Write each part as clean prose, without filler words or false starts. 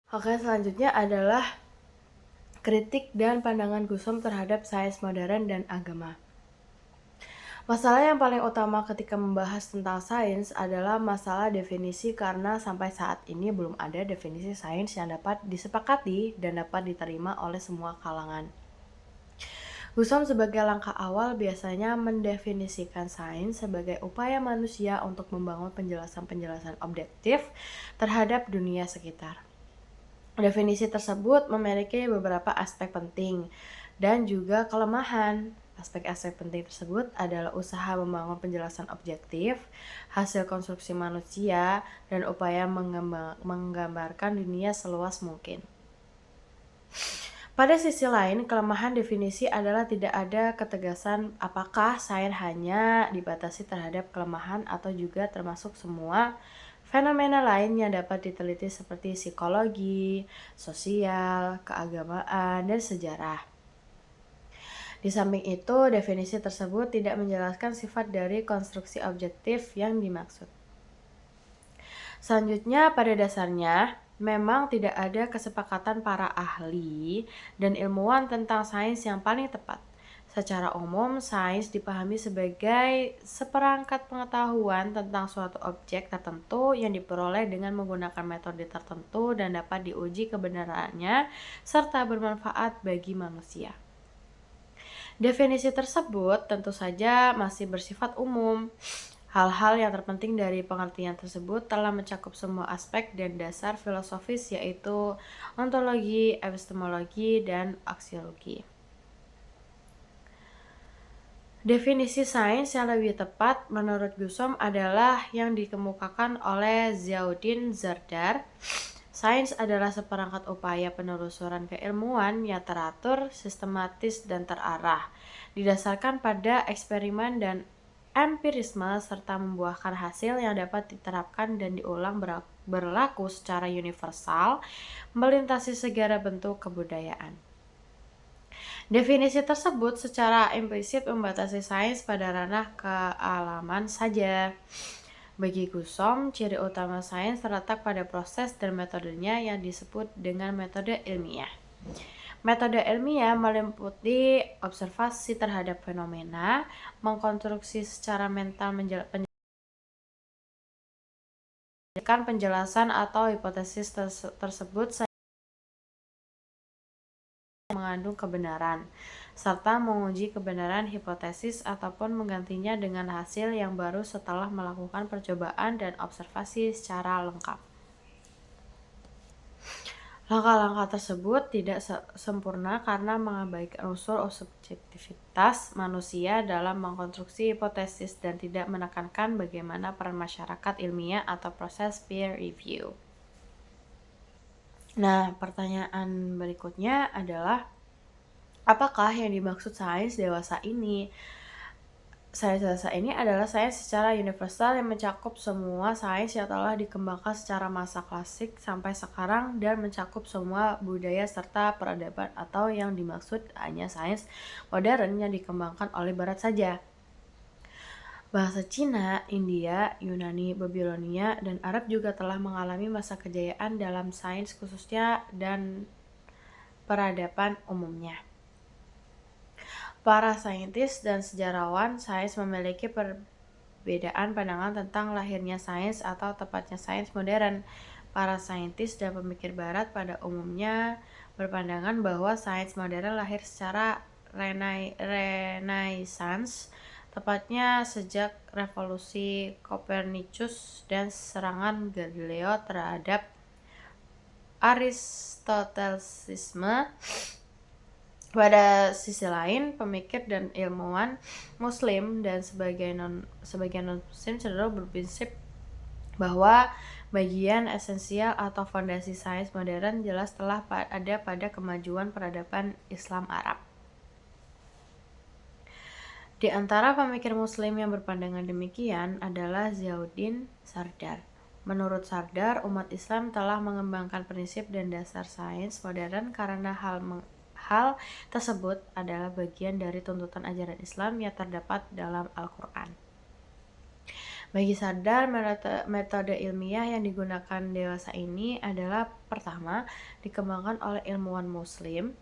Oke, selanjutnya adalah kritik dan pandangan Gusom terhadap sains modern dan agama. Masalah yang paling utama ketika membahas tentang sains adalah masalah definisi karena sampai saat ini belum ada definisi sains yang dapat disepakati dan dapat diterima oleh semua kalangan. Gussom sebagai langkah awal biasanya mendefinisikan sains sebagai upaya manusia untuk membangun penjelasan-penjelasan objektif terhadap dunia sekitar. Definisi tersebut memiliki beberapa aspek penting dan juga kelemahan. Aspek-aspek penting tersebut adalah usaha membangun penjelasan objektif, hasil konstruksi manusia, dan upaya menggambarkan dunia seluas mungkin. Pada sisi lain, kelemahan definisi adalah tidak ada ketegasan apakah sains hanya dibatasi terhadap kelemahan atau juga termasuk semua fenomena lain yang dapat diteliti seperti psikologi, sosial, keagamaan, dan sejarah. Di samping itu, definisi tersebut tidak menjelaskan sifat dari konstruksi objektif yang dimaksud. Selanjutnya, pada dasarnya, memang tidak ada kesepakatan para ahli dan ilmuwan tentang sains yang paling tepat. Secara umum, sains dipahami sebagai seperangkat pengetahuan tentang suatu objek tertentu yang diperoleh dengan menggunakan metode tertentu dan dapat diuji kebenarannya serta bermanfaat bagi manusia. Definisi tersebut tentu saja masih bersifat umum. Hal-hal yang terpenting dari pengertian tersebut telah mencakup semua aspek dan dasar filosofis yaitu ontologi, epistemologi, dan aksiologi. Definisi sains yang lebih tepat menurut Gussom adalah yang dikemukakan oleh Ziauddin Zardar. Sains adalah seperangkat upaya penelusuran keilmuan yang teratur, sistematis, dan terarah, didasarkan pada eksperimen dan empirisme serta membuahkan hasil yang dapat diterapkan dan diulang berlaku secara universal, melintasi segala bentuk kebudayaan. Definisi tersebut secara implisit membatasi sains pada ranah kealaman saja. Bagi Gussom, ciri utama sains terletak pada proses dan metodenya yang disebut dengan metode ilmiah. Metode ilmiah meliputi observasi terhadap fenomena, mengkonstruksi secara mental penjelasan atau hipotesis tersebut mengandung kebenaran, serta menguji kebenaran hipotesis ataupun menggantinya dengan hasil yang baru setelah melakukan percobaan dan observasi secara lengkap. Langkah-langkah tersebut tidak sempurna karena mengabaikan unsur subjektivitas manusia dalam mengkonstruksi hipotesis dan tidak menekankan bagaimana peran masyarakat ilmiah atau proses peer review. Nah, pertanyaan berikutnya adalah apakah yang dimaksud sains dewasa ini? Sains dewasa ini adalah sains secara universal yang mencakup semua sains yang telah dikembangkan secara masa klasik sampai sekarang dan mencakup semua budaya serta peradaban, atau yang dimaksud hanya sains modern yang dikembangkan oleh Barat saja. Bahasa Cina, India, Yunani, Babilonia, dan Arab juga telah mengalami masa kejayaan dalam sains khususnya dan peradaban umumnya. Para saintis dan sejarawan sains memiliki perbedaan pandangan tentang lahirnya sains atau tepatnya sains modern. Para saintis dan pemikir barat pada umumnya berpandangan bahwa sains modern lahir secara Renaissance, tepatnya sejak revolusi Kopernikus dan serangan Galileo terhadap Aristotelisme. Pada sisi lain, pemikir dan ilmuwan Muslim dan sebagian non-Muslim cenderung berprinsip bahwa bagian esensial atau fondasi sains modern jelas telah ada pada kemajuan peradaban Islam Arab. Di antara pemikir Muslim yang berpandangan demikian adalah Ziauddin Zardar. Menurut Zardar, umat Islam telah mengembangkan prinsip dan dasar sains modern karena hal tersebut adalah bagian dari tuntutan ajaran Islam yang terdapat dalam Al-Quran. Bagi Sardar, metode ilmiah yang digunakan dewasa ini adalah pertama, dikembangkan oleh ilmuwan Muslim.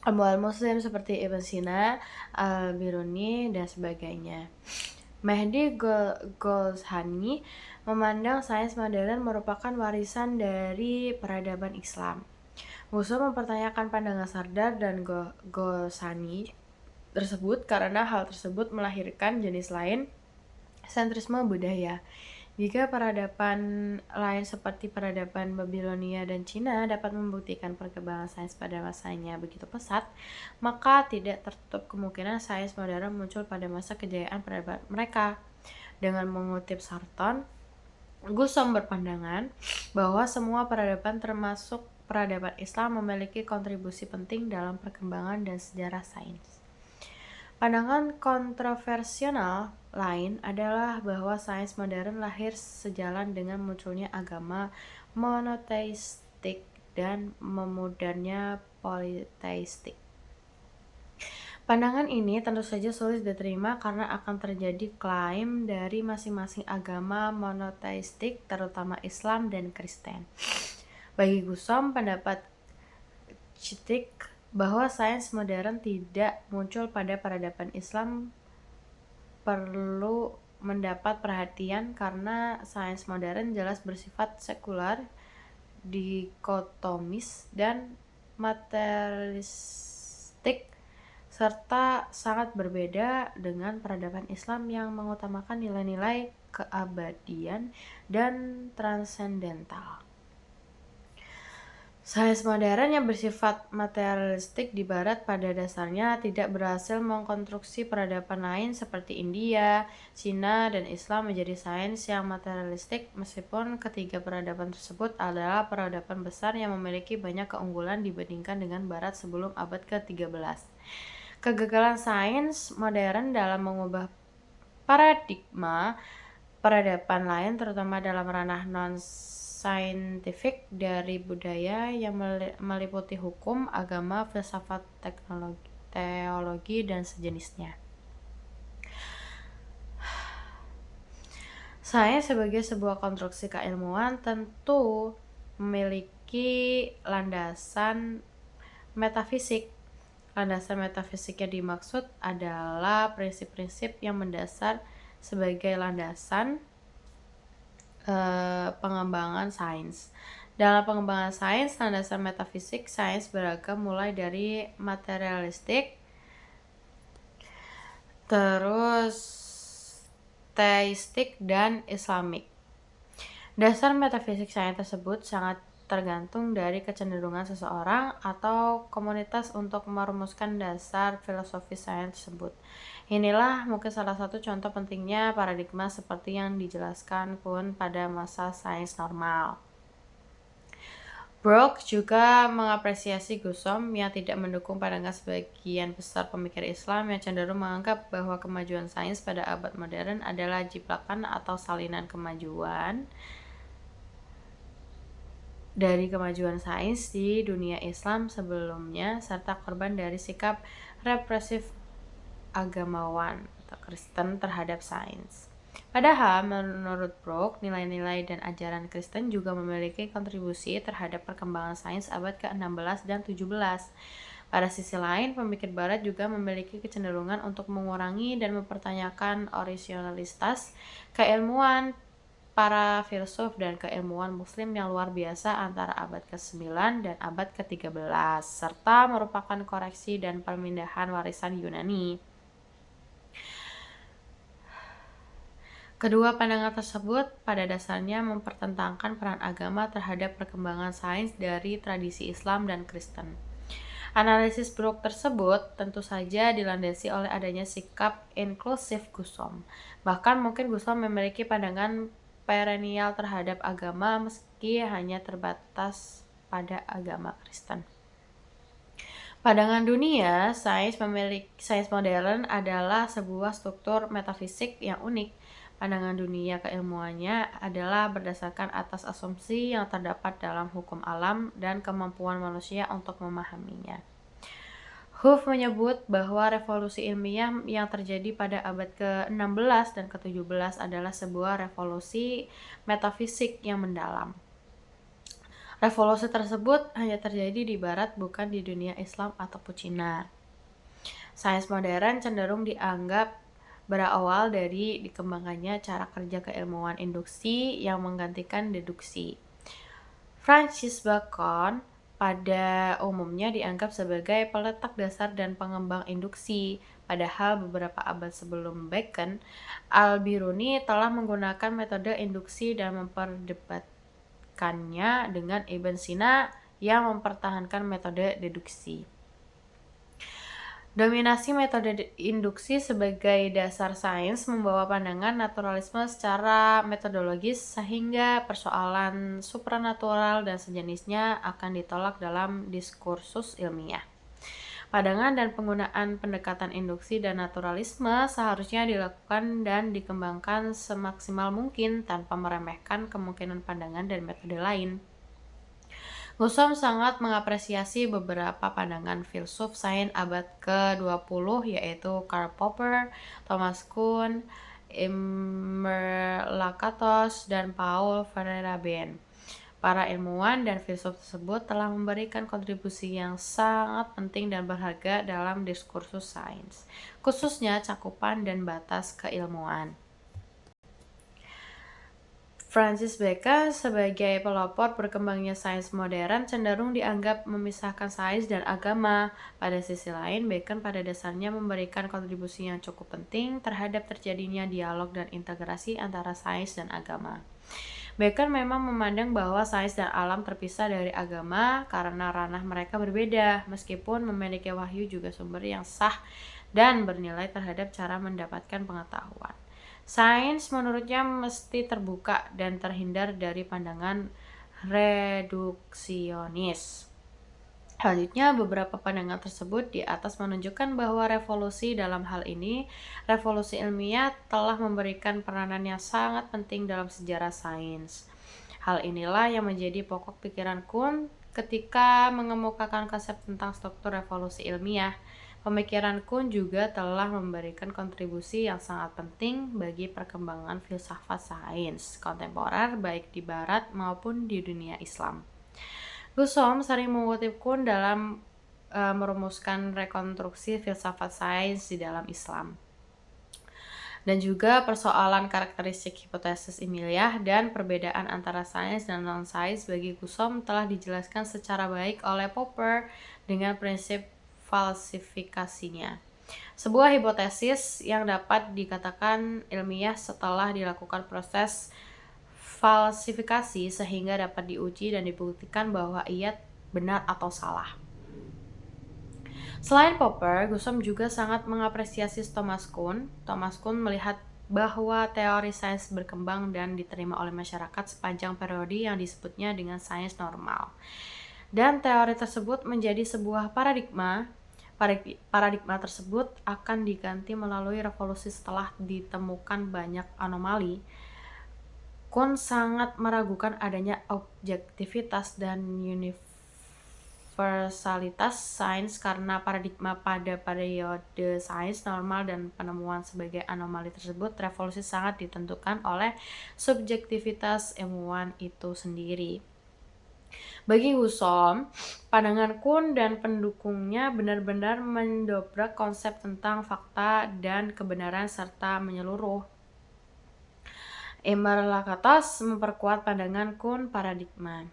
Ilmuwan Muslim seperti Ibn Sina, Al-Biruni, dan sebagainya. Mehdi Golzhani memandang sains modern merupakan warisan dari peradaban Islam. Gusum mempertanyakan pandangan Sardar dan Golzhani tersebut karena hal tersebut melahirkan jenis lain sentrisme budaya. Jika peradaban lain seperti peradaban Babilonia dan Cina dapat membuktikan perkembangan sains pada masanya begitu pesat, maka tidak tertutup kemungkinan sains modern muncul pada masa kejayaan peradaban mereka. Dengan mengutip Sarton, Gusum berpandangan bahwa semua peradaban termasuk peradaban Islam memiliki kontribusi penting dalam perkembangan dan sejarah sains. Pandangan kontroversial lain adalah bahwa sains modern lahir sejalan dengan munculnya agama monoteistik dan memudahnya politeistik. Pandangan ini tentu saja sulit diterima karena akan terjadi klaim dari masing-masing agama monoteistik, terutama Islam dan Kristen. Bagi Gusum, pendapat Citik bahwa sains modern tidak muncul pada peradaban Islam perlu mendapat perhatian karena sains modern jelas bersifat sekular, dikotomis, dan materialistik serta sangat berbeda dengan peradaban Islam yang mengutamakan nilai-nilai keabadian dan transendental. Sains modern yang bersifat materialistik di barat pada dasarnya tidak berhasil mengkonstruksi peradaban lain seperti India, Cina, dan Islam menjadi sains yang materialistik meskipun ketiga peradaban tersebut adalah peradaban besar yang memiliki banyak keunggulan dibandingkan dengan barat sebelum abad ke-13. Kegagalan sains modern dalam mengubah paradigma peradaban lain terutama dalam ranah non-saintifik dari budaya yang meliputi hukum, agama, filsafat, teologi, dan sejenisnya. Sains sebagai sebuah konstruksi keilmuan tentu memiliki landasan metafisik. Landasan metafisik yang dimaksud adalah prinsip-prinsip yang mendasar sebagai landasan pengembangan sains. Dalam pengembangan sains, landasan metafisik sains beragam mulai dari materialistik, terus teistik, dan islamik. Dasar metafisik sains tersebut sangat tergantung dari kecenderungan seseorang atau komunitas untuk merumuskan dasar filosofi sains tersebut. Inilah mungkin salah satu contoh pentingnya paradigma seperti yang dijelaskan Kuhn pada masa sains normal. Brooke juga mengapresiasi Gusum yang tidak mendukung pandangan sebagian besar pemikir Islam yang cenderung menganggap bahwa kemajuan sains pada abad modern adalah jiplakan atau salinan kemajuan dari kemajuan sains di dunia Islam sebelumnya serta korban dari sikap represif agamawan atau Kristen terhadap sains. Padahal menurut Brooke, nilai-nilai dan ajaran Kristen juga memiliki kontribusi terhadap perkembangan sains abad ke-16 dan 17. Pada sisi lain, pemikir barat juga memiliki kecenderungan untuk mengurangi dan mempertanyakan orisinalitas keilmuan para filsuf dan keilmuan muslim yang luar biasa antara abad ke-9 dan abad ke-13 serta merupakan koreksi dan pemindahan warisan Yunani. Kedua pandangan tersebut pada dasarnya mempertentangkan peran agama terhadap perkembangan sains dari tradisi Islam dan Kristen. Analisis Brooke tersebut tentu saja dilandasi oleh adanya sikap inklusif Gusum. Bahkan mungkin Gusum memiliki pandangan perennial terhadap agama meski hanya terbatas pada agama Kristen. Pandangan dunia, sains modern adalah sebuah struktur metafisik yang unik. Pandangan dunia keilmuannya adalah berdasarkan atas asumsi yang terdapat dalam hukum alam dan kemampuan manusia untuk memahaminya. Hoof menyebut bahwa revolusi ilmiah yang terjadi pada abad ke-16 dan ke-17 adalah sebuah revolusi metafisik yang mendalam. Revolusi tersebut hanya terjadi di barat, bukan di dunia Islam ataupun Cina. Sains modern cenderung dianggap berawal dari dikembangkannya cara kerja keilmuan induksi yang menggantikan deduksi. Francis Bacon pada umumnya dianggap sebagai peletak dasar dan pengembang induksi, padahal beberapa abad sebelum Bacon, Al-Biruni telah menggunakan metode induksi dan memperdebatkannya dengan Ibn Sina yang mempertahankan metode deduksi. Dominasi metode induksi sebagai dasar sains membawa pandangan naturalisme secara metodologis sehingga persoalan supranatural dan sejenisnya akan ditolak dalam diskursus ilmiah. Pandangan dan penggunaan pendekatan induksi dan naturalisme seharusnya dilakukan dan dikembangkan semaksimal mungkin tanpa meremehkan kemungkinan pandangan dan metode lain. Gussom sangat mengapresiasi beberapa pandangan filsuf sains abad ke-20 yaitu Karl Popper, Thomas Kuhn, Imre Lakatos, dan Paul Feyerabend. Para ilmuwan dan filsuf tersebut telah memberikan kontribusi yang sangat penting dan berharga dalam diskursus sains, khususnya cakupan dan batas keilmuan. Francis Bacon sebagai pelopor berkembangnya sains modern cenderung dianggap memisahkan sains dan agama. Pada sisi lain, Bacon pada dasarnya memberikan kontribusi yang cukup penting terhadap terjadinya dialog dan integrasi antara sains dan agama. Bacon memang memandang bahwa sains dan alam terpisah dari agama karena ranah mereka berbeda, meskipun memiliki wahyu juga sumber yang sah dan bernilai terhadap cara mendapatkan pengetahuan. Sains menurutnya mesti terbuka dan terhindar dari pandangan reduksionis. Selanjutnya, beberapa pandangan tersebut di atas menunjukkan bahwa revolusi dalam hal ini, revolusi ilmiah telah memberikan peranan yang sangat penting dalam sejarah sains. Hal inilah yang menjadi pokok pikiran Kuhn ketika mengemukakan konsep tentang struktur revolusi ilmiah. Pemikiran Kuhn juga telah memberikan kontribusi yang sangat penting bagi perkembangan filsafat sains kontemporer baik di barat maupun di dunia Islam. Gussom sering mengutip Kuhn dalam merumuskan rekonstruksi filsafat sains di dalam Islam. Dan juga persoalan karakteristik hipotesis ilmiah dan perbedaan antara sains dan non-sains bagi Gussom telah dijelaskan secara baik oleh Popper dengan prinsip falsifikasinya. Sebuah hipotesis yang dapat dikatakan ilmiah setelah dilakukan proses falsifikasi sehingga dapat diuji dan dibuktikan bahwa ia benar atau salah. Selain Popper, Gussom juga sangat mengapresiasi Thomas Kuhn. Thomas Kuhn melihat bahwa teori sains berkembang dan diterima oleh masyarakat sepanjang periode yang disebutnya dengan sains normal. Dan teori tersebut menjadi sebuah paradigma. Paradigma tersebut akan diganti melalui revolusi setelah ditemukan banyak anomali. Kuhn sangat meragukan adanya objektivitas dan universalitas sains karena paradigma pada periode sains normal dan penemuan sebagai anomali tersebut. Revolusi sangat ditentukan oleh subjektivitas ilmuwan itu sendiri. Bagi Gussom, pandangan Kuhn dan pendukungnya benar-benar mendobrak konsep tentang fakta dan kebenaran serta menyeluruh. Imre Lakatos memperkuat pandangan Kuhn paradigma.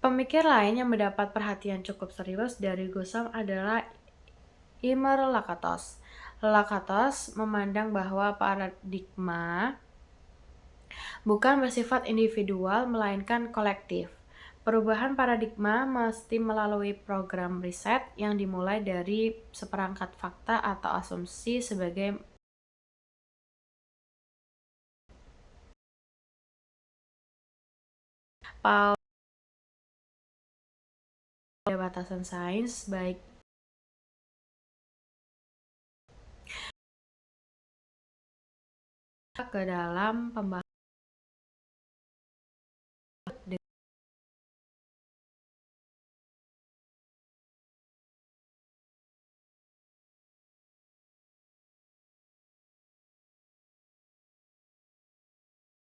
Pemikir lain yang mendapat perhatian cukup serius dari Gussom adalah Imre Lakatos. Lakatos memandang bahwa paradigma bukan bersifat individual melainkan kolektif. Perubahan paradigma mesti melalui program riset yang dimulai dari seperangkat fakta atau asumsi sebagai batasan sains baik ke dalam pembahasan